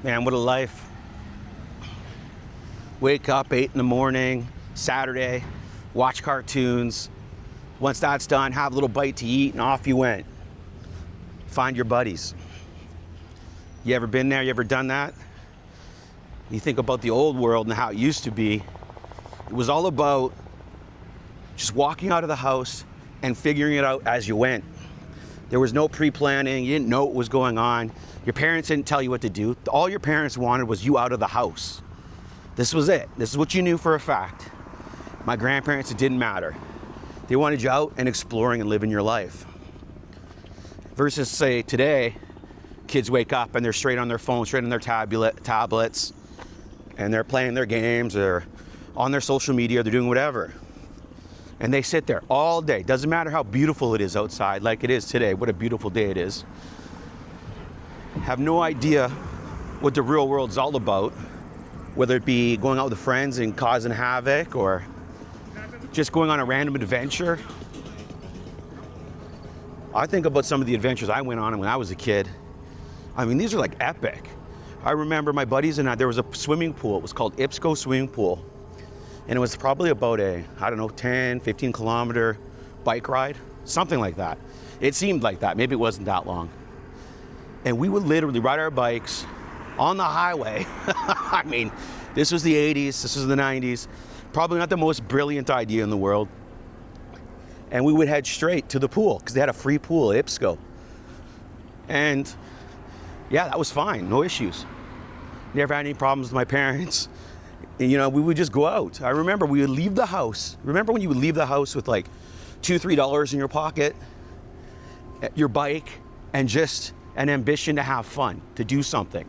Man, what a life. Wake up 8 in the morning, Saturday, watch cartoons. Once that's done, have a little bite to eat, and off you went. Find your buddies. You ever been there? You ever done that? You think about the old world and how it used to be. It was all about just walking out of the house and figuring it out as you went. There was no pre-planning. You didn't know what was going on. Your parents didn't tell you what to do. All your parents wanted was you out of the house. This was it. This is what you knew for a fact. My grandparents, it didn't matter. They wanted you out and exploring and living your life. Versus, say, today, kids wake up and they're straight on their phone, straight on their tablets, and they're playing their games or on their social media, they're doing whatever. And they sit there all day. Doesn't matter how beautiful it is outside, like it is today. What a beautiful day it is. Have no idea what the real world's all about, whether it be going out with friends and causing havoc or just going on a random adventure. I think about some of the adventures I went on when I was a kid. I mean, these are like epic. I remember my buddies and I, there was a swimming pool. It was called Ipsco Swimming Pool. And it was probably about a, 10, 15 kilometer bike ride, something like that. It seemed like that. Maybe it wasn't that long. And we would literally ride our bikes on the highway. I mean, this was the 80s, this was the 90s. Probably not the most brilliant idea in the world. And we would head straight to the pool because they had a free pool at Ipsco. And yeah, that was fine, no issues. Never had any problems with my parents. And, you know, we would just go out. I remember we would leave the house. Remember when you would leave the house with like $2, $3 in your pocket, your bike, and just an ambition to have fun, to do something.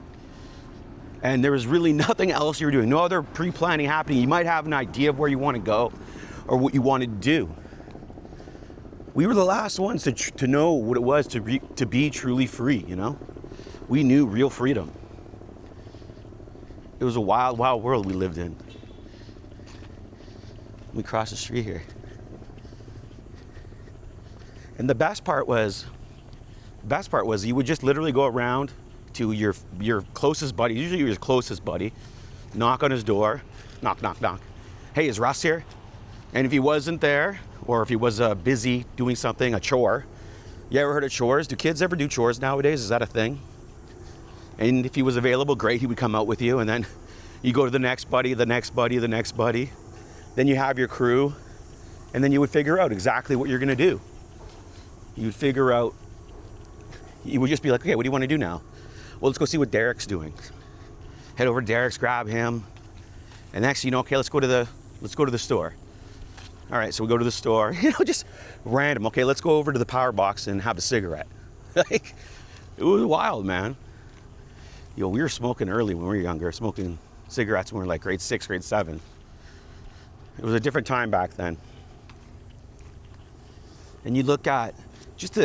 And there was really nothing else you were doing, no other pre-planning happening. You might have an idea of where you want to go or what you wanted to do. We were the last ones to know what it was to be truly free, you know? We knew real freedom. It was a wild, wild world we lived in. We crossed the street here. And the best part was you would just literally go around to your closest buddy, usually your closest buddy, knock on his door, knock, knock, knock. Hey, is Russ here? And if he wasn't there, or if he was busy doing something, a chore. You ever heard of chores? Do kids ever do chores nowadays? Is that a thing? And if he was available, great, he would come out with you, and then you go to the next buddy, the next buddy, the next buddy. Then you have your crew, and then you would figure out exactly what you're gonna do. You would figure out, you would just be like, okay, what do you wanna do now? Well, let's go see what Derek's doing. Head over to Derek's, grab him, and next you know, okay, let's go to the store. All right, so we go to the store, you know, just random. Okay, let's go over to the power box and have a cigarette. Like, it was wild, man. You know, we were smoking early when we were younger, smoking cigarettes when we were like grade 6, grade 7. It was a different time back then. And you look at,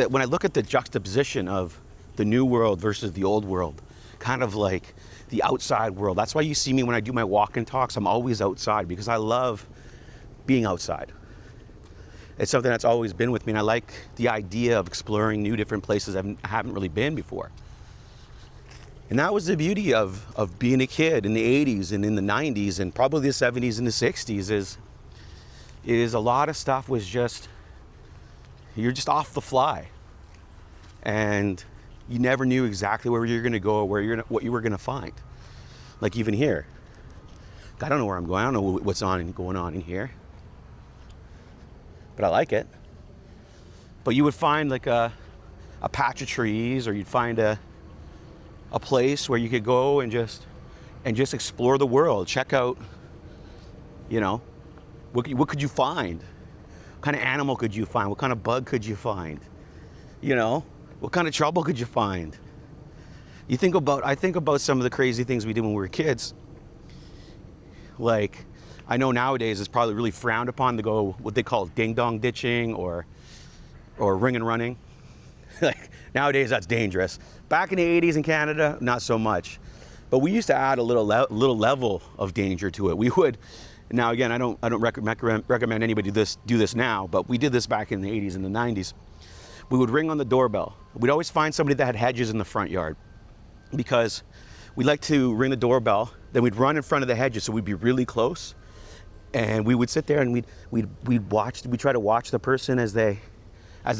when I look at the juxtaposition of the new world versus the old world, kind of like the outside world. That's why you see me when I do my walk and talks, I'm always outside because I love being outside. It's something that's always been with me, and I like the idea of exploring new different places I haven't really been before. And that was the beauty of being a kid in the 80s and in the 90s and probably the 70s and the 60s is a lot of stuff was just, you're just off the fly. And you never knew exactly where you're gonna go or what you were gonna find. Like even here. I don't know where I'm going, I don't know what's going on in here. But I like it. But you would find like a patch of trees, or you'd find a place where you could go and just explore the world. Check out, you know, what could you find? What kind of animal could you find? What kind of bug could you find? You know, what kind of trouble could you find? I think about some of the crazy things we did when we were kids. Like, I know nowadays it's probably really frowned upon to go what they call ding-dong ditching or ring and running. Like, nowadays that's dangerous. Back in the 80s in Canada, not so much. But we used to add a little level of danger to it. We would, now again, I don't recommend anybody do this now, but we did this back in the 80s and the 90s. We would ring on the doorbell. We'd always find somebody that had hedges in the front yard, because we'd like to ring the doorbell, then we'd run in front of the hedges, so we'd be really close. And we would sit there and we'd try to watch the person as they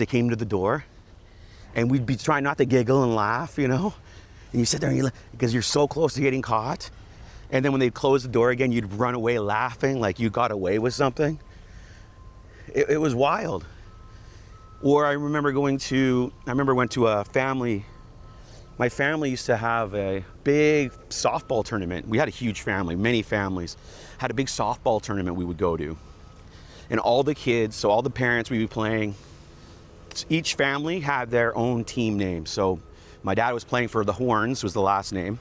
came to the door. And we'd be trying not to giggle and laugh, you know? And you sit there and because you're so close to getting caught. And then when they'd close the door again, you'd run away laughing like you got away with something. It was wild. Or I remember went to a family. My family used to have a big softball tournament. We had a huge family, many families. Had a big softball tournament we would go to. And all the kids, so all the parents we'd be playing, each family had their own team name. So my dad was playing for the Horns, was the last name.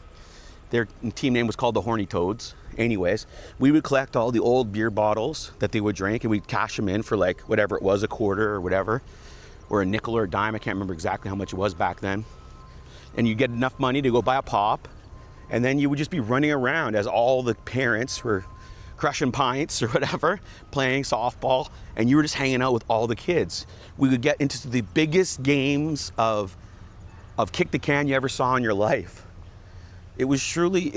Their team name was called the Horny Toads. Anyways, we would collect all the old beer bottles that they would drink and we'd cash them in for like whatever it was, a quarter or whatever, or a nickel or a dime. I can't remember exactly how much it was back then. And you get enough money to go buy a pop, and then you would just be running around as all the parents were crushing pints or whatever, playing softball, and you were just hanging out with all the kids. We would get into the biggest games of kick the can you ever saw in your life. It was truly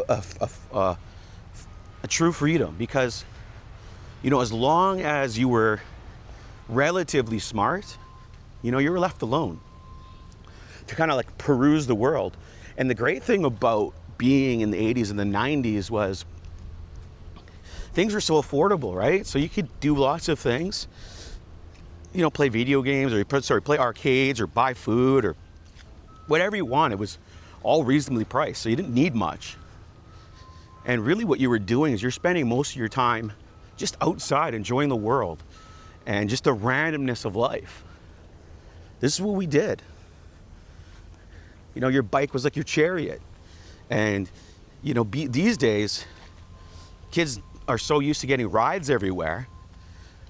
a true freedom, because, you know, as long as you were relatively smart, you know, you were left alone to kind of like peruse the world. And the great thing about being in the 80s and the 90s was things were so affordable, right? So you could do lots of things, you know, play video games or play arcades or buy food or whatever you want. It was all reasonably priced, so you didn't need much. And really what you were doing is you're spending most of your time just outside enjoying the world and just the randomness of life. This is what we did. You know, your bike was like your chariot. And, you know, these days, kids are so used to getting rides everywhere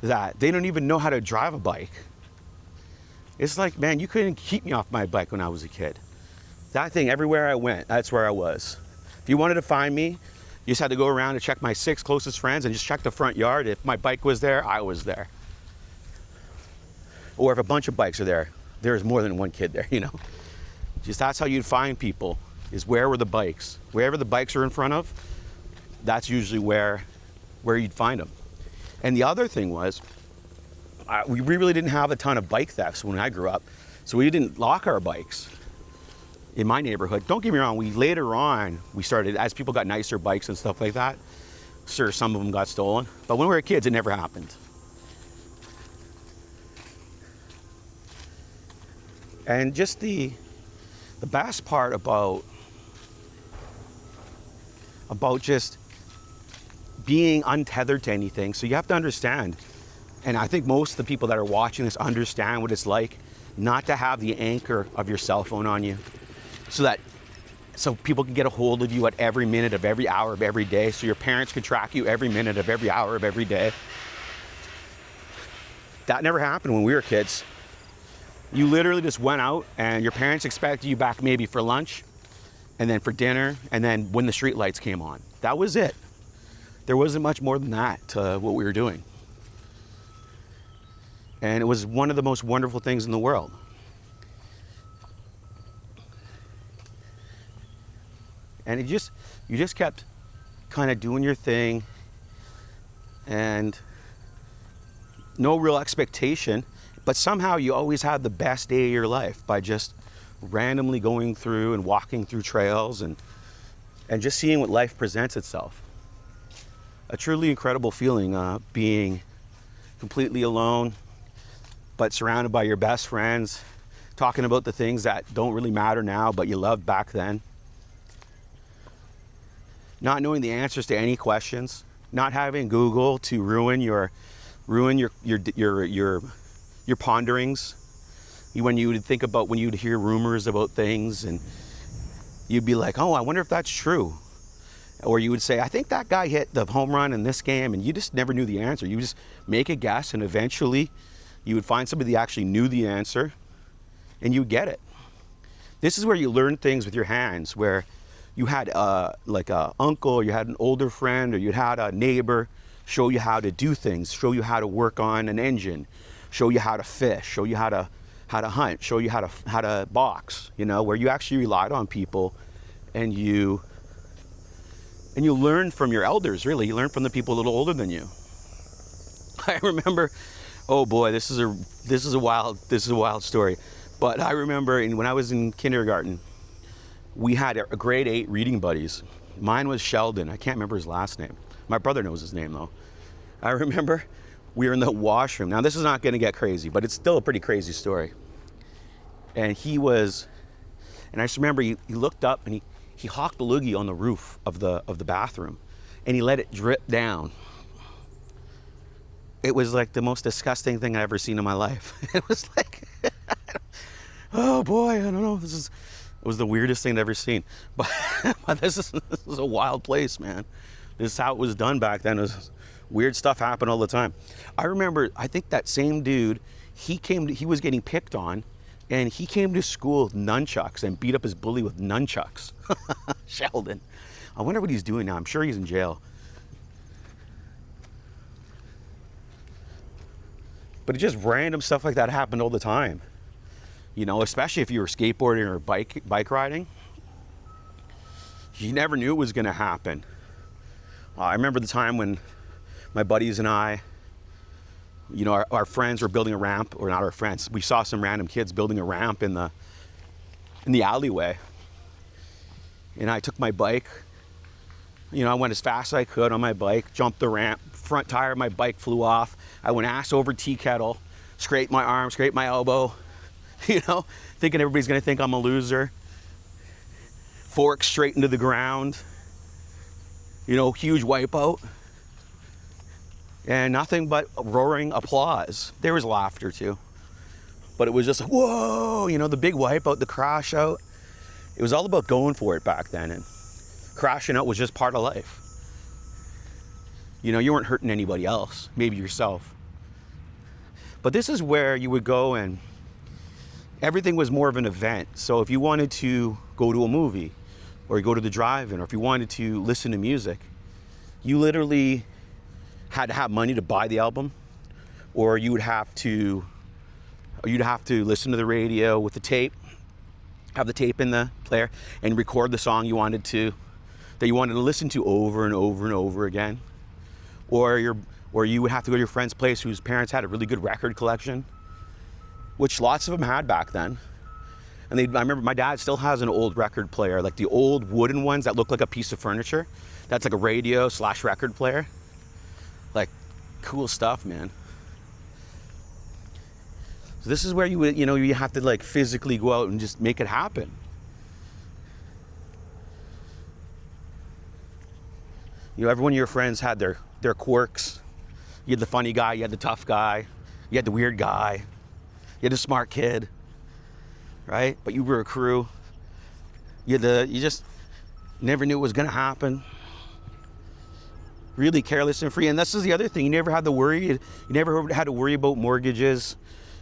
that they don't even know how to drive a bike. It's like, man, you couldn't keep me off my bike when I was a kid. That thing, everywhere I went, that's where I was. If you wanted to find me, you just had to go around and check my 6 closest friends and just check the front yard. If my bike was there, I was there. Or if a bunch of bikes are there, there's more than one kid there, you know. Just that's how you'd find people, is where were the bikes. Wherever the bikes are in front of, that's usually where you'd find them. And the other thing was, we really didn't have a ton of bike thefts when I grew up, so we didn't lock our bikes in my neighborhood. Don't get me wrong, later on, we started, as people got nicer bikes and stuff like that, sure, some of them got stolen, but when we were kids, it never happened. And just the best part about just being untethered to anything, so you have to understand, and I think most of the people that are watching this understand what it's like not to have the anchor of your cell phone on you, so people can get a hold of you at every minute of every hour of every day, so your parents can track you every minute of every hour of every day. That never happened when we were kids. You literally just went out and your parents expected you back maybe for lunch and then for dinner and then when the street lights came on. That was it. There wasn't much more than that to what we were doing. And it was one of the most wonderful things in the world. And you just kept kind of doing your thing and no real expectation. But somehow you always had the best day of your life by just randomly going through and walking through trails and just seeing what life presents itself. A truly incredible feeling, being completely alone, but surrounded by your best friends, talking about the things that don't really matter now, but you loved back then. Not knowing the answers to any questions, not having Google to ruin your ponderings. When you would think about, when you'd hear rumors about things and you'd be like, oh, I wonder if that's true. Or you would say, I think that guy hit the home run in this game, and you just never knew the answer. You just make a guess, and eventually you would find somebody that actually knew the answer, and you get it. This is where you learn things with your hands, where you had like an uncle, you had an older friend, or you had a neighbor show you how to do things, show you how to work on an engine, show you how to fish, show you how to hunt, show you how to box, you know, where you actually relied on people and you learn from your elders. Really, you learn from the people a little older than you. I remember, oh boy, this is a wild story. But I remember when I was in kindergarten, we had a grade 8 reading buddies. Mine was Sheldon. I can't remember his last name. My brother knows his name though. I remember we were in the washroom. Now this is not going to get crazy, but it's still a pretty crazy story. And I just remember he looked up and he hawked a loogie on the roof of the bathroom, and he let it drip down. It was like the most disgusting thing I've ever seen in my life. It was like, oh boy, I don't know. It was the weirdest thing I've ever seen. But this is a wild place, man. This is how it was done back then. Weird stuff happened all the time. I remember, I think that same dude, he was getting picked on, and he came to school with nunchucks and beat up his bully with nunchucks. Sheldon. I wonder what he's doing now. I'm sure he's in jail. But just random stuff like that happened all the time. You know, especially if you were skateboarding or bike riding. You never knew it was going to happen. I remember the time when my buddies and I, you know, our friends were building a ramp, or not our friends. We saw some random kids building a ramp in the alleyway. And I took my bike. You know, I went as fast as I could on my bike, jumped the ramp, front tire of my bike flew off. I went ass over tea kettle, scraped my arm, scraped my elbow, you know, thinking everybody's gonna think I'm a loser. Fork straight into the ground, you know, huge wipeout. And nothing but roaring applause. There was laughter too. But it was just, whoa, you know, the big wipeout, the crash out. It was all about going for it back then, and crashing out was just part of life. You know, you weren't hurting anybody else, maybe yourself. But this is where you would go, and everything was more of an event. So if you wanted to go to a movie, or you go to the drive-in, or if you wanted to listen to music, you literally had to have money to buy the album, or you'd have to listen to the radio with the tape, have the tape in the player, and record the song that you wanted to listen to over and over and over again. Or you would have to go to your friend's place whose parents had a really good record collection, which lots of them had back then. And I remember my dad still has an old record player, like the old wooden ones that look like a piece of furniture. That's like a radio / record player. Like, cool stuff, man. So this is where you have to like physically go out and just make it happen. You know, every one of your friends had their quirks. You had the funny guy, you had the tough guy, you had the weird guy, you had the smart kid, right? But you were a crew. You just never knew what was gonna happen. Really careless and free. And this is the other thing, you never had to worry about mortgages,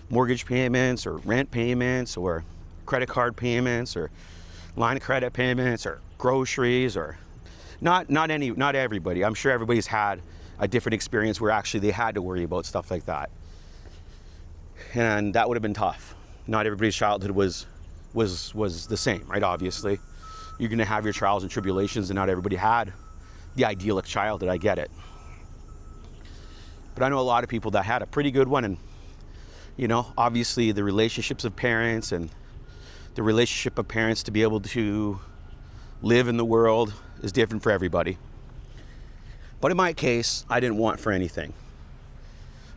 mortgage payments, or rent payments, or credit card payments, or line of credit payments, or groceries, or not everybody. I'm sure everybody's had a different experience where actually they had to worry about stuff like that. And that would have been tough. Not everybody's childhood was the same, right? Obviously. You're gonna have your trials and tribulations, and not everybody had the idyllic childhood, I get it. But I know a lot of people that had a pretty good one, and you know, obviously the relationships of parents and the relationship of parents to be able to live in the world is different for everybody. But in my case, I didn't want for anything.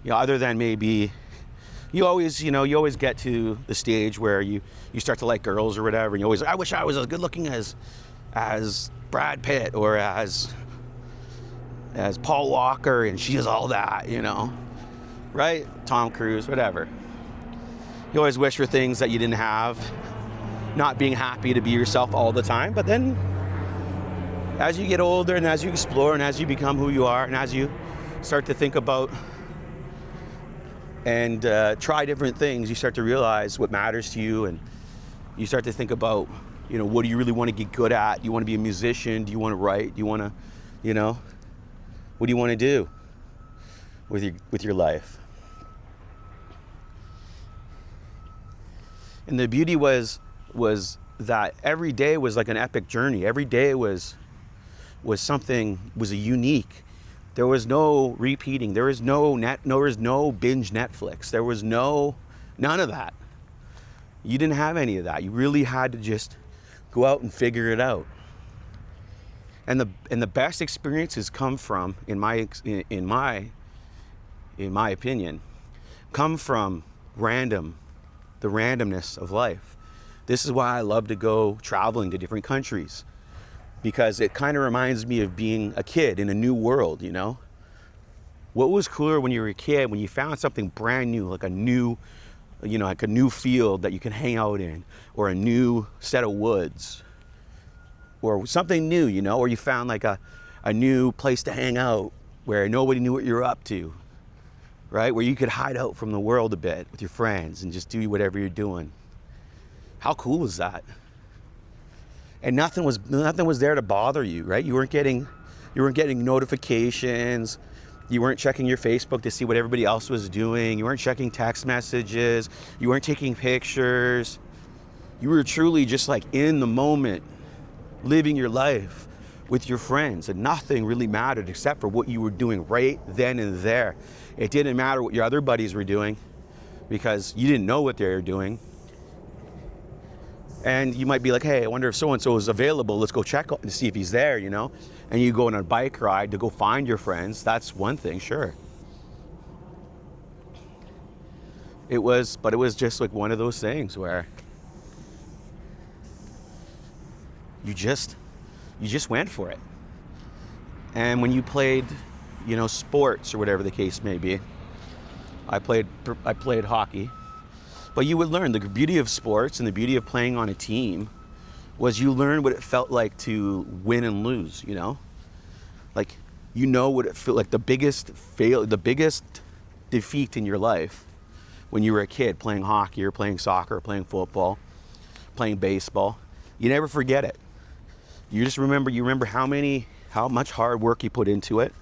You know, other than maybe you always get to the stage where you start to like girls or whatever, and you always, I wish I was as good looking as Brad Pitt, or as Paul Walker, and she is all that, you know, right? Tom Cruise, whatever. You always wish for things that you didn't have, not being happy to be yourself all the time. But then as you get older, and as you explore, and as you become who you are, and as you start to think about and try different things, you start to realize what matters to you, and you start to think about, you know, what do you really want to get good at? Do you want to be a musician? Do you want to write? Do you want to, you know, what do you want to do with your life? And the beauty was that every day was like an epic journey. Every day was something, was a unique. There was no repeating. There was no binge Netflix. There was none of that. You didn't have any of that. You really had to just go out and figure it out. And the best experiences come from, in my opinion, come from the randomness of life. This is why I love to go traveling to different countries, because it kind of reminds me of being a kid in a new world, you know? What was cooler when you were a kid, when you found something brand new, like a new field that you can hang out in, or a new set of woods, or something new, you know, or you found like a new place to hang out where nobody knew what you were up to, right? Where you could hide out from the world a bit with your friends and just do whatever you're doing. How cool was that? And nothing was there to bother you, right? You weren't getting notifications. You weren't checking your Facebook to see what everybody else was doing. You weren't checking text messages. You weren't taking pictures. You were truly just like in the moment, living your life with your friends, and nothing really mattered except for what you were doing right then and there. It didn't matter what your other buddies were doing, because you didn't know what they were doing. And you might be like, hey, I wonder if so-and-so is available. Let's go check and see if he's there, you know? And you go on a bike ride to go find your friends. That's one thing, sure. But it was just like one of those things where you just went for it. And when you played, you know, sports or whatever the case may be, I played hockey. But you would learn the beauty of sports, and the beauty of playing on a team was you learn what it felt like to win and lose, you know? Like, you know what it felt like, the biggest defeat in your life when you were a kid playing hockey or playing soccer or playing football, playing baseball. You never forget it. You remember how much hard work you put into it.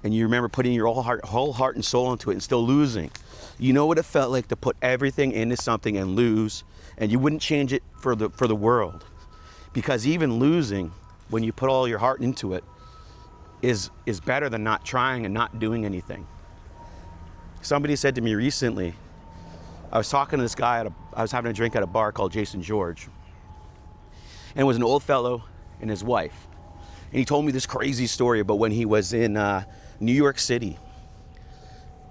And you remember putting your whole heart and soul into it and still losing. You know what it felt like to put everything into something and lose, and you wouldn't change it for the world. Because even losing, when you put all your heart into it, is better than not trying and not doing anything. Somebody said to me recently, I was talking to this guy I was having a drink at a bar called Jason George. And it was an old fellow and his wife. And he told me this crazy story about when he was in New York City.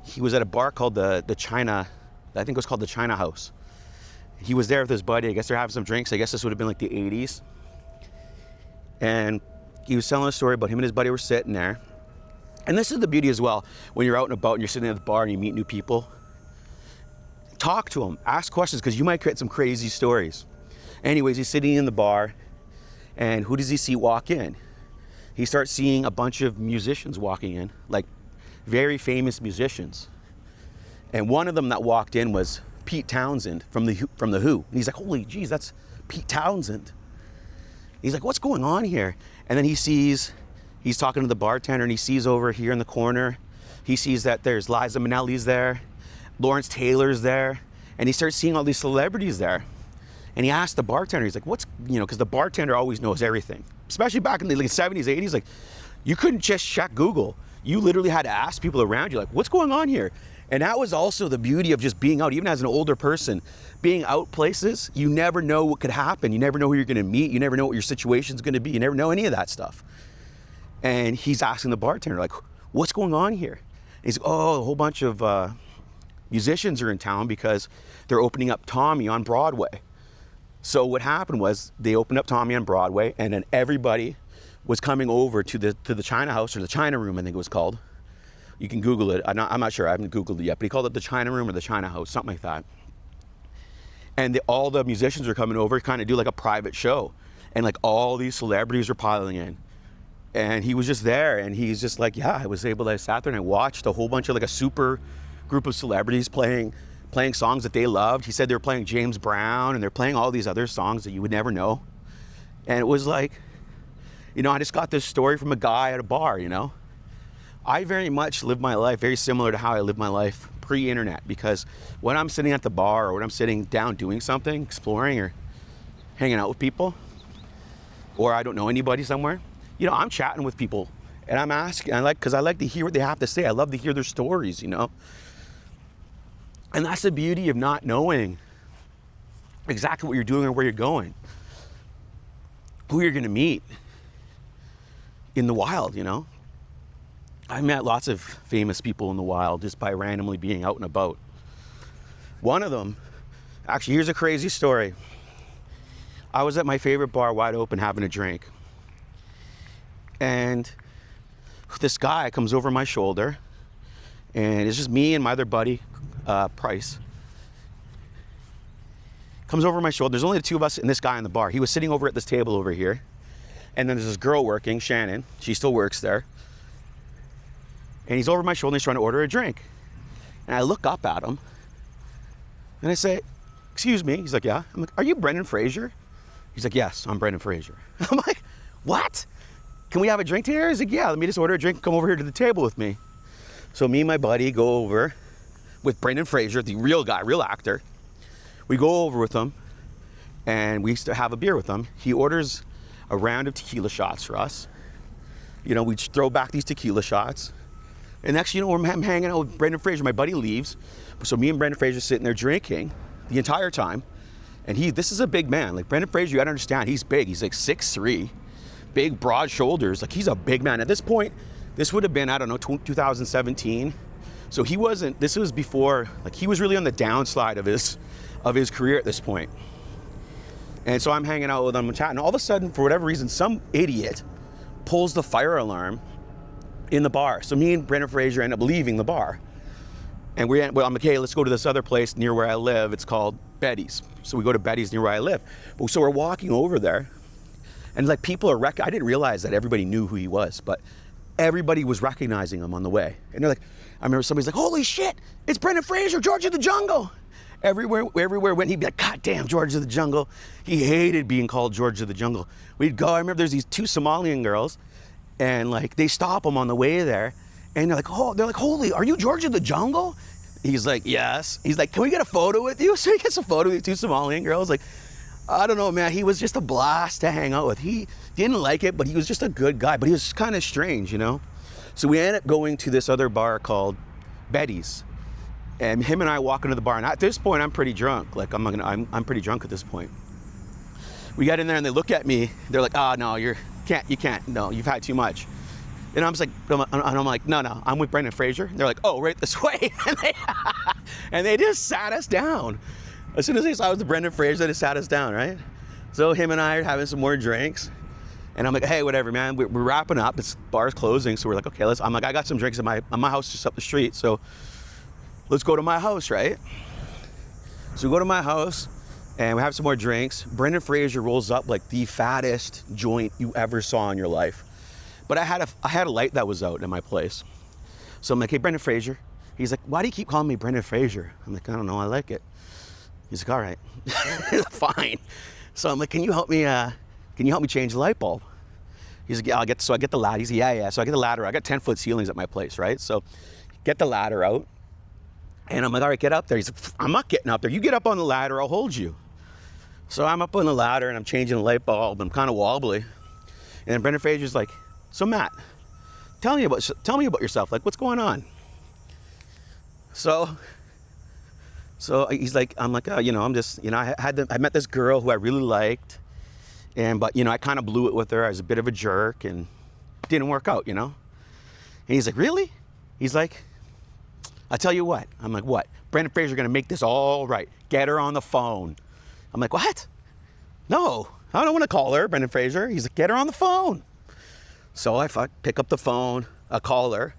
He was at a bar called the China, I think it was called the China House. He was there with his buddy. I guess they're having some drinks. I guess this would have been like the 80s. And he was telling a story about him and his buddy were sitting there. And this is the beauty as well. When you're out and about and you're sitting at the bar and you meet new people, talk to them, ask questions, because you might get some crazy stories. Anyways, he's sitting in the bar, and who does he see walk in? He starts seeing a bunch of musicians walking in, like very famous musicians. And one of them that walked in was Pete Townsend from the Who. And he's like, holy geez, that's Pete Townsend. He's like, what's going on here? And then he's talking to the bartender, and he sees over here in the corner, he sees that there's Liza Minnelli's there, Lawrence Taylor's there, and he starts seeing all these celebrities there. And he asked the bartender, he's like, because the bartender always knows everything. Especially back in the 70s, 80s, like, you couldn't just check Google. You literally had to ask people around you, like, what's going on here? And that was also the beauty of just being out, even as an older person, being out places. You never know what could happen. You never know who you're going to meet. You never know what your situation's going to be. You never know any of that stuff. And he's asking the bartender, like, what's going on here? And he's like, oh, a whole bunch of musicians are in town because they're opening up Tommy on Broadway. So what happened was they opened up Tommy on Broadway, and then everybody was coming over to the China House, or the China Room, I think it was called. You can Google it. I'm not sure. I haven't Googled it yet, but he called it the China Room or the China House, something like that. And all the musicians were coming over, kind of do like a private show, and like all these celebrities were piling in. And he was just there, and he's just like, yeah, I sat there and I watched a whole bunch of, like, a super group of celebrities playing songs that they loved. He said they were playing James Brown, and they're playing all these other songs that you would never know. And it was like, I just got this story from a guy at a bar, I very much live my life very similar to how I lived my life pre-internet, because when I'm sitting at the bar or when I'm sitting down doing something, exploring or hanging out with people, or I don't know anybody somewhere, you know, I'm chatting with people and I'm asking, because I like to hear what they have to say. I love to hear their stories, you know. And that's the beauty of not knowing exactly what you're doing or where you're going, who you're gonna meet in the wild, you know. I met lots of famous people in the wild just by randomly being out and about. One of them, actually, here's a crazy story. I was at my favorite bar, wide open, having a drink. And this guy comes over my shoulder, and it's just me and my other buddy, Price. Comes over my shoulder. There's only the two of us and this guy in the bar. He was sitting over at this table over here. And then there's this girl working, Shannon. She still works there. And he's over my shoulder and he's trying to order a drink. And I look up at him and I say, "Excuse me." He's like, "Yeah." I'm like, "Are you Brendon Frasier?" He's like, "Yes, I'm Brendon Frasier." I'm like, "What? Can we have a drink here?" He's like, "Yeah, let me just order a drink and come over here to the table with me." So me and my buddy go over with Brendon Frasier, the real guy, real actor. We go over with him and we have a beer with him. He orders a round of tequila shots for us. You know, we throw back these tequila shots. And next, you know, I'm hanging out with Brendon Frasier. My buddy leaves. So me and Brendon Frasier sitting there drinking the entire time. And this is a big man. Like, Brendon Frasier, you gotta understand, he's big. He's like 6'3", big, broad shoulders. Like, he's a big man. At this point, this would have been, I don't know, 2017. So he wasn't, this was before, like, he was really on the downslide of his career at this point. And so I'm hanging out with him and chatting. All of a sudden, for whatever reason, some idiot pulls the fire alarm in the bar. So me and Brendon Frasier end up leaving the bar. And I'm like, "Hey, let's go to this other place near where I live. It's called Betty's." So we go to Betty's near where I live. So we're walking over there. And like, people are I didn't realize that everybody knew who he was, but everybody was recognizing him on the way. And they're like, I remember somebody's like, "Holy shit, it's Brendon Frasier, George of the Jungle." Everywhere went, he'd be like, "God damn, George of the Jungle." He hated being called George of the Jungle. We'd go, I remember there's these two Somalian girls, and like, they stop him on the way there, and they're like, "Holy, are you George of the Jungle?" He's like, "Yes." He's like, "Can we get a photo with you?" So he gets a photo with two Somalian girls. Like, I don't know, man, he was just a blast to hang out with. He didn't like it, but he was just a good guy, but he was kind of strange, you know? So we ended up going to this other bar called Betty's. And him and I walk into the bar, and at this point, I'm pretty drunk. Like, I'm pretty drunk at this point. We got in there, and they look at me. They're like, "Oh, no, you can't. No, you've had too much." And I'm like, no, I'm with Brendon Frasier. And they're like, "Oh, right this way." And they just sat us down. As soon as they saw I was the Brendon Frasier, they just sat us down, right? So him and I are having some more drinks. And I'm like, "Hey, whatever, man. We're wrapping up. This bar's closing." So we're like, "Okay, I'm like, I got some drinks at my house just up the street. So let's go to my house," right? So we go to my house and we have some more drinks. Brendon Frasier rolls up like the fattest joint you ever saw in your life. But I had a light that was out in my place. So I'm like, "Hey, Brendon Frasier." He's like, "Why do you keep calling me Brendon Frasier?" I'm like, "I don't know, I like it." He's like, "All right." Fine. So I'm like, can you help me change the light bulb?" He's like, "Yeah, so I get the ladder." He's like, yeah. So I get the ladder. I got 10-foot ceilings at my place, right? So get the ladder out. And I'm like, "All right, get up there." He's like, "I'm not getting up there. You get up on the ladder, I'll hold you." So I'm up on the ladder and I'm changing the light bulb. I'm kind of wobbly. And then Brendon Frasier's like, "So Matt, tell me about yourself. Like, what's going on?" So he's like, I'm like, "Oh, you know, I'm just, you know, I met this girl who I really liked, but you know, I kind of blew it with her. I was a bit of a jerk and it didn't work out, you know." And he's like, "Really?" He's like, "I tell you what." I'm like, "What?" "Brendon Frasier's gonna make this all right. Get her on the phone." I'm like, "What?" "No, I don't want to call her, Brendon Frasier." He's like, "Get her on the phone." So I pick up the phone, I call her.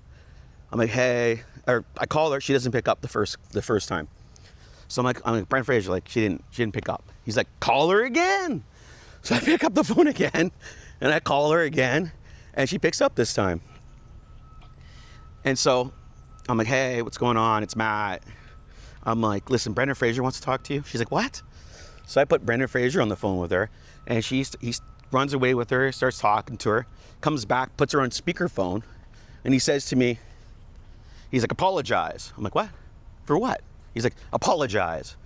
I'm like, "Hey," or I call her, she doesn't pick up the first time. So I'm like, Brendon Frasier, like, she didn't pick up. He's like, "Call her again." So I pick up the phone again, and I call her again, and she picks up this time. And so I'm like, "Hey, what's going on? It's Matt." I'm like, "Listen, Brendon Frasier wants to talk to you." She's like, "What?" So I put Brendon Frasier on the phone with her, and he runs away with her, starts talking to her, comes back, puts her on speakerphone, and he says to me, he's like, "Apologize." I'm like, "What? For what?" He's like, "Apologize.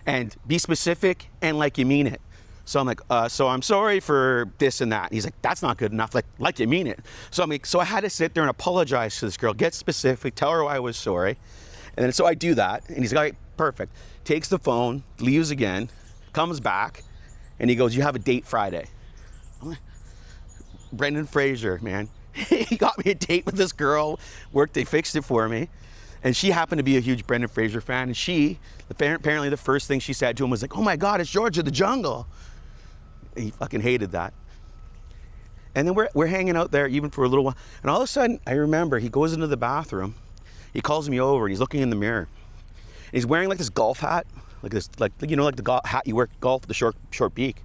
And be specific and like you mean it." So I'm like, so I'm sorry for this and that. And he's like, that's not good enough, like you mean it. So I'm like, so I had to sit there and apologize to this girl, get specific, tell her I was sorry. And then so I do that, and he's like, all right, perfect. Takes the phone, leaves again, comes back, and he goes, you have a date Friday. I'm like, Brendon Frasier, man. He got me a date with this girl, they fixed it for me. And she happened to be a huge Brendon Frasier fan, and apparently the first thing she said to him was like, oh my God, it's George of the Jungle. He fucking hated that. And then we're hanging out there even for a little while. And all of a sudden, I remember he goes into the bathroom. He calls me over and he's looking in the mirror. And he's wearing like this golf hat, like the hat you wear golf, the short beak.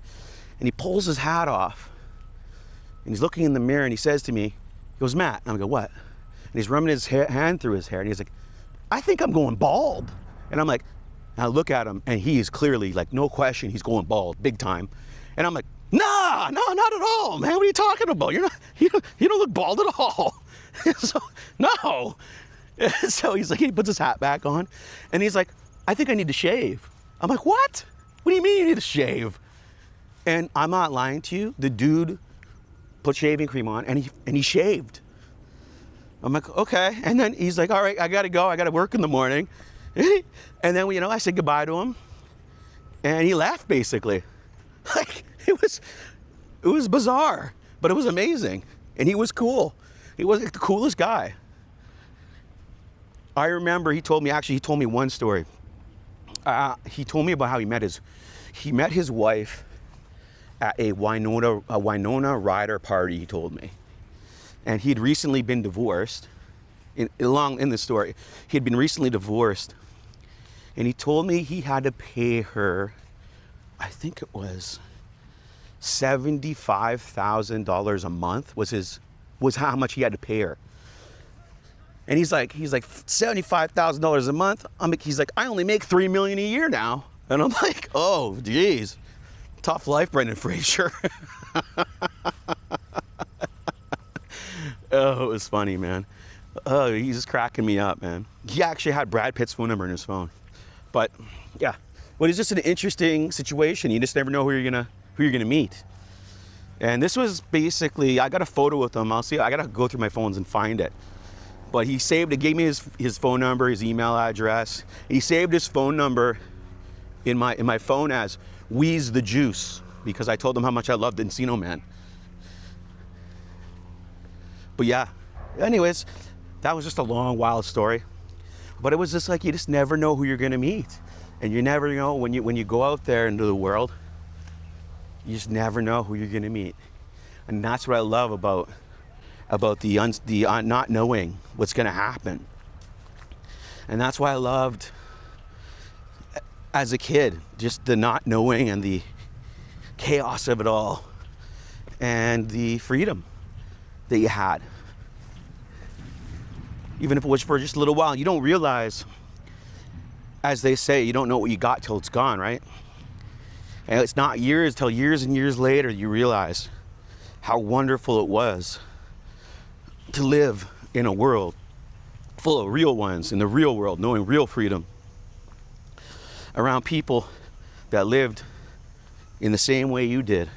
And he pulls his hat off. And he's looking in the mirror and he says to me, he goes, Matt. And I go, what? And he's running his hand through his hair and he's like, I think I'm going bald. And I'm like, and I look at him and he is clearly like, no question, he's going bald, big time. And I'm like, nah, no, not at all, man. What are you talking about? You don't look bald at all. So, no. So he's like, he puts his hat back on and he's like, I think I need to shave. I'm like, what? What do you mean you need to shave? And I'm not lying to you. The dude put shaving cream on and he shaved. I'm like, okay. And then he's like, all right, I gotta go. I gotta work in the morning. And then, I said goodbye to him and he left basically. Like, it was bizarre, but it was amazing. And he was cool. He was like the coolest guy. I remember he told me one story. He told me about how he met his wife at a Winona Ryder party, he told me. And he'd recently been divorced. In the story, he had been recently divorced. And he told me he had to pay her, I think it was $75,000 a month was how much he had to pay her. And he's like $75,000 a month. He's like, I only make $3 million a year now. And I'm like, oh, geez, tough life, Brendon Frasier. Oh, it was funny, man. Oh, he's just cracking me up, man. He actually had Brad Pitt's phone number in his phone. But yeah, but it's just an interesting situation. You just never know who you're gonna meet. And this was basically, I got a photo with him. I gotta go through my phones and find it. But he gave me his phone number, his email address. He saved his phone number in my phone as Wheeze the Juice, because I told him how much I loved Encino Man. But yeah, anyways, that was just a long, wild story. But it was just like, you just never know who you're gonna meet. And you never know when you go out there into the world, you just never know who you're gonna meet. And that's what I love about the not knowing what's gonna happen. And that's why I loved, as a kid, just the not knowing and the chaos of it all and the freedom that you had. Even if it was for just a little while, you don't realize, as they say, you don't know what you got till it's gone, right? And it's not till years and years later you realize how wonderful it was to live in a world full of real ones, in the real world, knowing real freedom, around people that lived in the same way you did,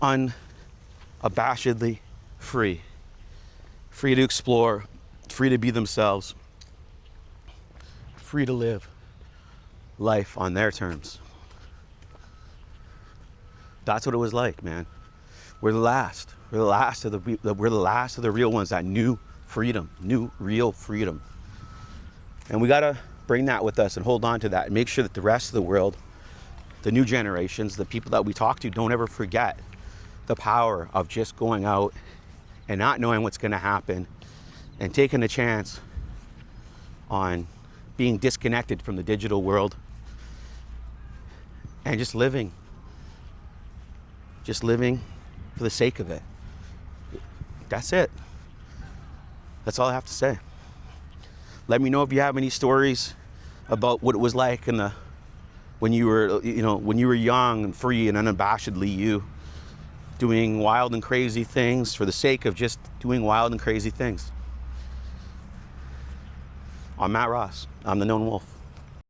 unabashedly free to explore, free to be themselves, free to live life on their terms. That's what it was like, man. We're the last of the real ones that knew freedom, knew real freedom. And we gotta bring that with us and hold on to that and make sure that the rest of the world, the new generations, the people that we talk to, don't ever forget the power of just going out and not knowing what's gonna happen and taking a chance on being disconnected from the digital world and just living for the sake of it. That's it. That's all I have to say. Let me know if you have any stories about what it was like when you were young and free and unabashedly you, doing wild and crazy things for the sake of just doing wild and crazy things. I'm Matt Ross. I'm the Known Wolf.